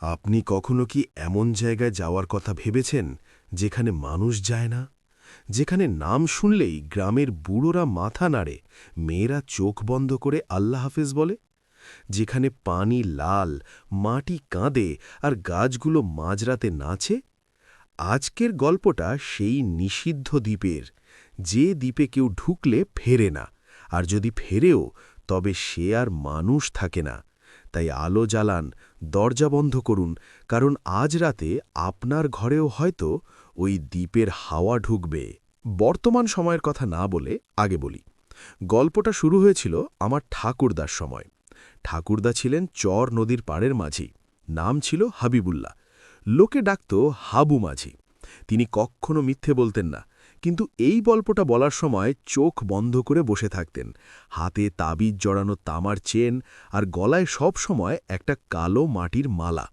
আপনি কখনো কি এমন জায়গায় যাওয়ার কথা ভেবেছেন যেখানে মানুষ যায় না, যেখানে নাম শুনলেই গ্রামের বুড়োরা মাথা নাড়ে, মেয়েরা চোখ বন্ধ করে আল্লাহ হাফেজ বলে, যেখানে পানি লাল, মাটি কাঁদে আর গাছগুলো মাঝরাতে নাচে? আজকের গল্পটা সেই নিষিদ্ধ দ্বীপের, যে দ্বীপে কেউ ঢুকলে ফেরে না, আর যদি ফেরেও তবে সে আর মানুষ থাকে না। তাই আলো জ্বালান, দরজা বন্ধ করুন, কারণ আজ রাতে আপনার ঘরেও হয়তো ওই দ্বীপের হাওয়া ঢুকবে। বর্তমান সময়ের কথা না বলে আগে বলি। গল্পটা শুরু হয়েছিল আমার ঠাকুরদার সময়। ঠাকুরদা ছিলেন চর নদীর পাড়ের মাঝি। নাম ছিল হাবিবুল্লাহ। লোকে ডাকত হাবু মাঝি। তিনি কখনো মিথ্যে বলতেন না, কিন্তু এই গল্পটা বলার সময় চোখ বন্ধ করে বসে থাকতেন, হাতে তাবিজ জড়ানো তামার চেন আর গলায় সব সময় একটা কালো মাটির মালা।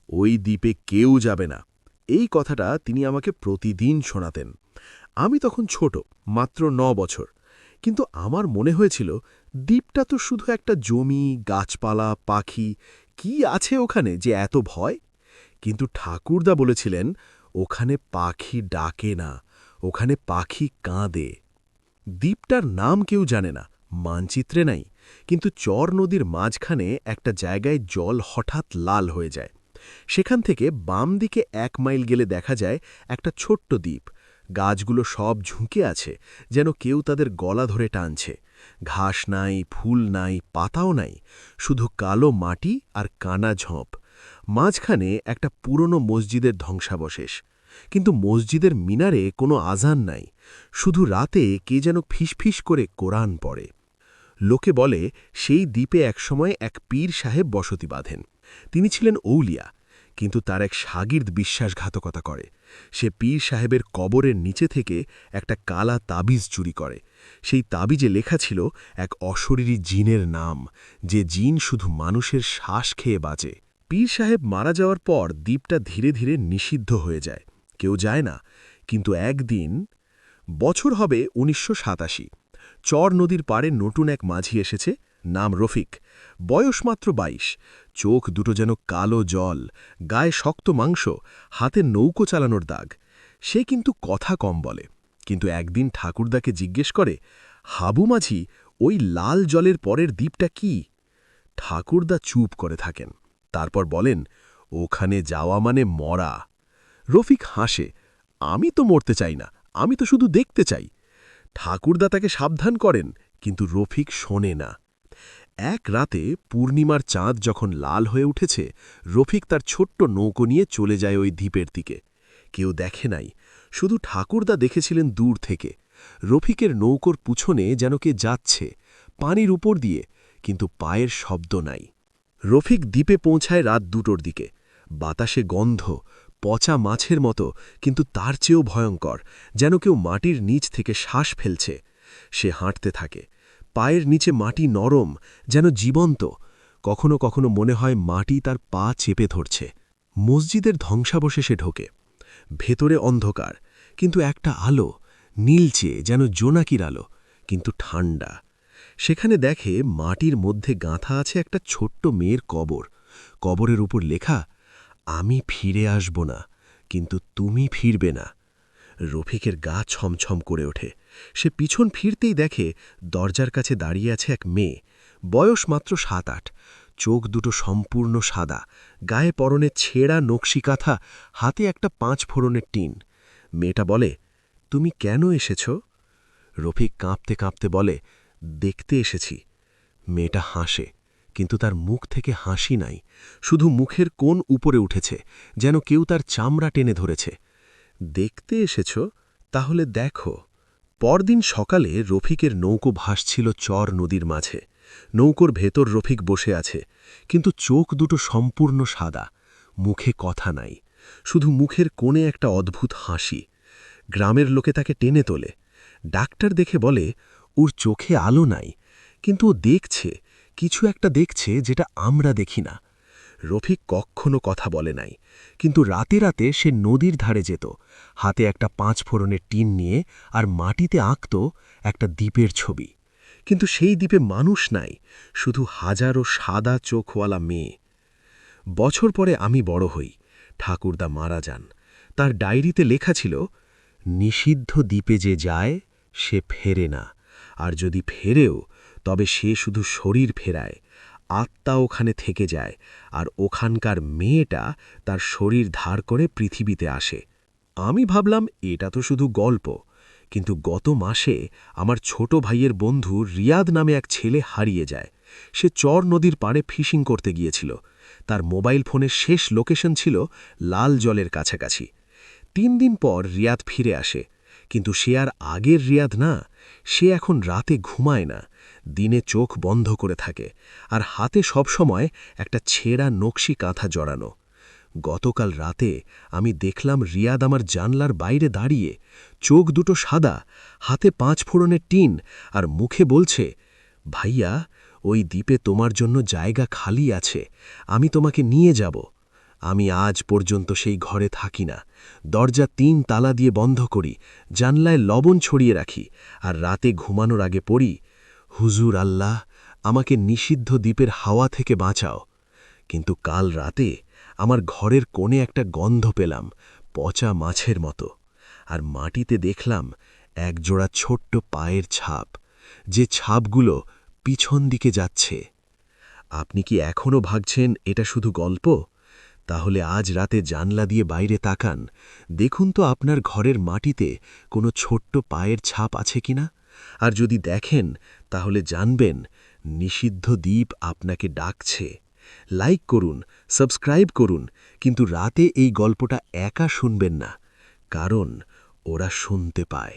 ওই দ্বীপে কেউ যাবে না, এই কথাটা তিনি আমাকে প্রতিদিন শোনাতেন। আমি তখন ছোট, মাত্র ৯ বছর, কিন্তু আমার মনে হয়েছিল দ্বীপটা তো শুধু একটা জমি, গাছপালা, পাখি, কি আছে ওখানে যে এত ভয়? কিন্তু ঠাকুরদা বলেছিলেন, ওখানে পাখি ডাকে না, ওখানে পাখি কাঁদে। দ্বীপটার নাম কেউ জানে না, মানচিত্রে নাই, কিন্তু চর নদীর মাঝখানে একটা জায়গায় জল হঠাৎ লাল হয়ে যায়। সেখান থেকে বাম দিকে ১ মাইল গেলে দেখা যায় একটা ছোট্ট দ্বীপ। গাছগুলো সব ঝুঁকে আছে, যেন কেউ তাদের গলা ধরে টানছে। ঘাস নাই, ফুল নাই, পাতাও নাই, শুধু কালো মাটি আর কানা ঝোঁপ। মাঝখানে একটা পুরনো মসজিদের ধ্বংসাবশেষ, কিন্তু মসজিদের মিনারে কোনো আজান নাই, শুধু রাতে কে যেন ফিসফিস করে কোরআন পড়ে। লোকে বলে সেই দ্বীপে একসময় এক পীর সাহেব বসতি বাঁধেন। তিনি ছিলেন ঔলিয়া, কিন্তু তার এক শাগির্দ বিশ্বাসঘাতকতা করে। সে পীর সাহেবের কবরের নিচে থেকে একটা কালা তাবিজ চুরি করে। সেই তাবিজে লেখা ছিল এক অশরীরী জিনের নাম, যে জিন শুধু মানুষের শ্বাস খেয়ে বাঁচে। পীর সাহেব মারা যাওয়ার পর দ্বীপটা ধীরে ধীরে নিষিদ্ধ হয়ে যায়, কেউ যায় না। কিন্তু একদিন, বছর হবে ১৯৮৭, চর নদীর পাড়ে নতুন এক মাঝি এসেছে, নাম রফিক। বয়স মাত্র ২২, চোখ দুটো যেন কালো জল, গায়ে শক্ত মাংস, হাতে নৌকো চালানোর দাগ। সে কিন্তু কথা কম বলে, কিন্তু একদিন ঠাকুরদাকে জিজ্ঞেস করে, হাবু মাঝি, ওই লাল জলের পরের দ্বীপটা কি? ঠাকুরদা চুপ করে থাকেন, তারপর বলেন, ওখানে যাওয়া মানে মরা। রফিক হাসে, আমি তো মরতে চাই না, আমি তো শুধু দেখতে চাই। ঠাকুরদা তাকে সাবধান করেন, কিন্তু রফিক শোনে না। এক রাতে পূর্ণিমার চাঁদ যখন লাল হয়ে উঠেছে, রফিক তার ছোট্ট নৌকো নিয়ে চলে যায় ওই দ্বীপের দিকে। কেউ দেখে নাই, শুধু ঠাকুরদা দেখেছিলেন দূর থেকে। রফিকের নৌকোর পুছনে যেন কে যাচ্ছে, পানির উপর দিয়ে, কিন্তু পায়ের শব্দ নাই। রফিক দ্বীপে পৌঁছায় রাত ২টোর দিকে। বাতাসে গন্ধ, পচা মাছের মতো, কিন্তু তার চেয়েও ভয়ঙ্কর, যেন কেউ মাটির নিচ থেকে শ্বাস ফেলছে। সে হাঁটতে থাকে, পায়ের নিচে মাটি নরম, যেন জীবন্ত। কখনো কখনো মনে হয় মাটি তার পা চেপে ধরছে। মসজিদের ধ্বংসাবশেষে ঢোকে। ভেতরে অন্ধকার, কিন্তু একটা আলো, নীলচে যেন জোনাকির আলো, কিন্তু ঠান্ডা। সেখানে দেখে মাটির মধ্যে গাঁথা আছে একটা ছোট্ট মেয়ের কবর। কবরের উপর লেখা, আমি ফিরে আসব না, কিন্তু তুমি ফিরবে না। রফিকের গা ছমছম করে ওঠে। সে পিছন ফিরতেই দেখে দরজার কাছে দাঁড়িয়ে আছে এক মেয়ে, বয়স মাত্র ৭-৮, চোখ দুটো সম্পূর্ণ সাদা, গায়ে পরনে ছেঁড়া নকশি কাঁথা, হাতে একটা ৫ ফোড়নের টিন। মেয়েটা বলে, তুমি কেন এসেছ? রফিক কাঁপতে কাঁপতে বলে, দেখতে এসেছি। মেয়েটা হাসে, কিন্তু তার মুখ থেকে হাসি নাই, শুধু মুখের কোণ উপরে উঠেছে, যেন কেউ তার চামড়া টেনে ধরেছে। দেখতে এসেছ, তাহলে দেখো। পরদিন সকালে রফিকের নৌকো ভাসছিল চর নদীর মাঝে। নৌকোর ভেতর রফিক বসে আছে, কিন্তু চোখ দুটো সম্পূর্ণ সাদা, মুখে কথা নাই, শুধু মুখের কোণে একটা অদ্ভুত হাসি। গ্রামের লোকে তাকে টেনে তোলে। ডাক্তার দেখে বলে, ওর চোখে আলো নাই, কিন্তু ও দেখছে, কিছু একটা দেখছে যেটা আমরা দেখি না। রফিক কখনো কথা বলে নাই, কিন্তু রাতে রাতে সে নদীর ধারে যেত, হাতে একটা ৫ ফোড়নের টিন নিয়ে, আর মাটিতে আঁকত একটা দ্বীপের ছবি। কিন্তু সেই দ্বীপে মানুষ নাই, শুধু হাজারো সাদা চোখওয়ালা মেয়ে। বছর পরে আমি বড় হই, ঠাকুরদা মারা যান। তার ডায়েরিতে লেখা ছিল, নিষিদ্ধ দ্বীপে যে যায় সে ফেরে না, আর যদি ফেরেও তবে সে শুধু শরীর ফেরায়, আত্মা ওখানে থেকে যায়, আর ওখানকার মেয়েটা তার শরীর ধার করে পৃথিবীতে আসে। আমি ভাবলাম এটা তো শুধু গল্প, কিন্তু গত মাসে আমার ছোট ভাইয়ের বন্ধু রিয়াদ নামে এক ছেলে হারিয়ে যায়। সে চর নদীর পাড়ে ফিশিং করতে গিয়েছিল। তার মোবাইল ফোনের শেষ লোকেশন ছিল লাল জলের কাছাকাছি। ৩ দিন পর রিয়াদ ফিরে আসে, কিন্তু সে আর আগের রিয়াদ না। সে এখন রাতে ঘুমায় না, দিনে চোখ বন্ধ করে থাকে, আর হাতে সবসময় একটা ছেঁড়া নকশি কাঁথা জড়ানো। গতকাল রাতে আমি দেখলাম রিয়াদ আমার জানলার বাইরে দাঁড়িয়ে, চোখ দুটো সাদা, হাতে ৫ ফোড়নের টিন, আর মুখে বলছে, ভাইয়া, ওই দ্বীপে তোমার জন্য জায়গা খালি আছে, আমি তোমাকে নিয়ে যাব। আমি আজ পর্যন্ত সেই ঘরে থাকি না। দরজা ৩ তালা দিয়ে বন্ধ করি, জানলায় লবণ ছড়িয়ে রাখি, আর রাতে ঘুমানোর আগে পড়ি, হুজুর আল্লাহ, আমাকে নিষিদ্ধ দ্বীপের হাওয়া থেকে বাঁচাও। কিন্তু কাল রাতে আমার ঘরের কোণে একটা গন্ধ পেলাম, পচা মাছের মতো, আর মাটিতে দেখলাম একজোড়া ছোট্ট পায়ের ছাপ, যে ছাপগুলো পিছন দিকে যাচ্ছে। আপনি কি এখনও ভাবছেন এটা শুধু গল্প? তাহলে আজ রাতে জানলা দিয়ে বাইরে তাকান, দেখুন তো আপনার ঘরের মাটিতে কোনো ছোট্ট পায়ের ছাপ আছে কিনা। আর যদি দেখেন, তাহলে জানবেন নিষিদ্ধ দ্বীপ আপনাকে ডাকছে। লাইক করুন, সাবস্ক্রাইব করুন, কিন্তু রাতে এই গল্পটা একা শুনবেন না, কারণ ওরা শুনতে পায়।